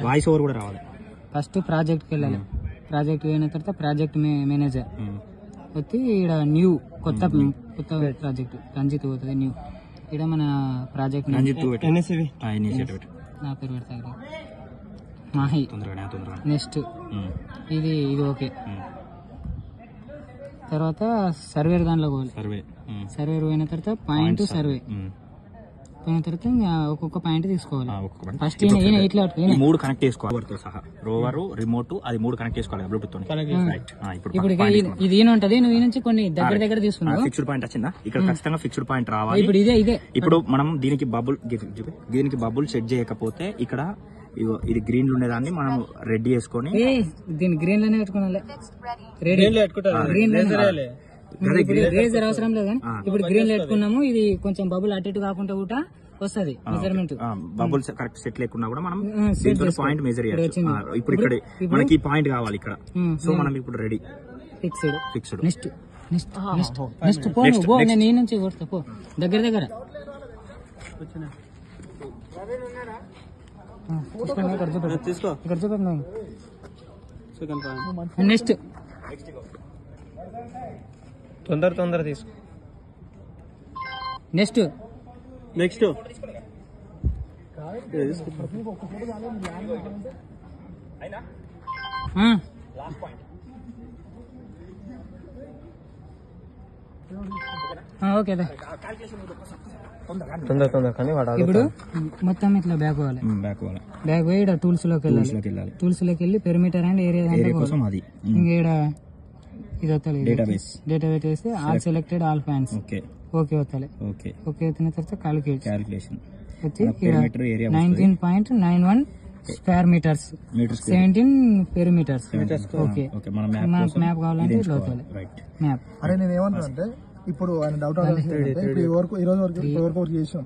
Voice over కూడా రావాలి. First ప్రాజెక్ట్కి వెళ్ళాలి. ప్రాజెక్ట్ అయిన తర్వాత ప్రాజెక్ట్ మేనేజర్ వచ్చి ఇక్కడ న్యూ కొత్త ప్రాజెక్ట్ రంజిత్ పోతుంది. న్యూ ఇక్కడ మన ప్రాజెక్ట్ నా పేరు పెడతా మాహి. నెక్స్ట్ ఇది ఓకే. తర్వాత సర్వేర్ దాంట్లో పోవాలి. సర్వేర్ పోయిన తర్వాత పాయింట్ సర్వే పోయిన తర్వాత ఒక్కొక్క పాయింట్ తీసుకోవాలి. ఫస్ట్ ఇట్లా 3 కనెక్ట్ చేసుకోవాలి సహా రోవర్ రిమోట్ అది 3 కనెక్ట్ చేసుకోవాలి బ్లూటూత్ తో. ఇప్పుడు ఇది ఉంటది. నువ్వు ఈ నుంచి కొన్ని దగ్గర తీసుకున్నావు. ఫిక్స్డ్ పాయింట్ వచ్చిందా? ఇక్కడ ఖచ్చితంగా ఫిక్స్డ్ పాయింట్ రావాలి. ఇప్పుడు ఇదే ఇప్పుడు మనం దీనికి బబుల్ సెట్ చేయకపోతే ఇక్కడ ఇది గ్రీన్ ఉండేదాన్ని మనం రెడ్ చేసుకొని దీన్ని గ్రీన్ లోనే పెట్టుకోవాలి. రేజర్ అవసరం లేదు. ఇప్పుడు గ్రీన్ లో పెట్టుకున్నాము. ఇది కొంచెం బబుల్ అటు ఇటు కాకుండా కూడా వస్తుంది మెజర్మెంట్. బబుల్స్ కరెక్ట్ సెట్ లేకున్నా కూడా మనం పాయింట్ మెజర్ చేయొచ్చు. ఇప్పుడు ఇక్కడ మనకి పాయింట్ కావాలి ఇక్కడ. సో మనం ఇప్పుడు రెడీ ఫిక్స్డ్. నెక్స్ట్ నేను ఈ నుంచి కొడతా పో దగ్గర నెక్స్ట్ తొందర తీసుకో. Next okay. తొందర కానీ ఇప్పుడు మొత్తం ఇట్లా బ్యాక్ పోవాలి. బ్యాక్ పోయి ఇక్కడ టూల్స్ లోకి వెళ్ళాలి. టూల్స్ లోకి వెళ్ళి పెరిమీటర్ అండ్ ఏరియా కోసం అది ఇంకా ఇక్కడ ఇది వస్తాలి. డేటాబేస్ వేస్తే all selected all points okay వస్తాలి. ఓకే వచ్చిన తర్వాత క్యాలిక్యులేషన్ వచ్చి 19.91 square metres 17 perimeters. Okay map కావాలంటే ఇట్లా వస్తాలి మ్యాప్. అరే నేను ఏమన్నా అంటే ఇప్పుడు ఆయన డౌట్ ఇప్పుడు ఈ రోజు వరకు చేసాం.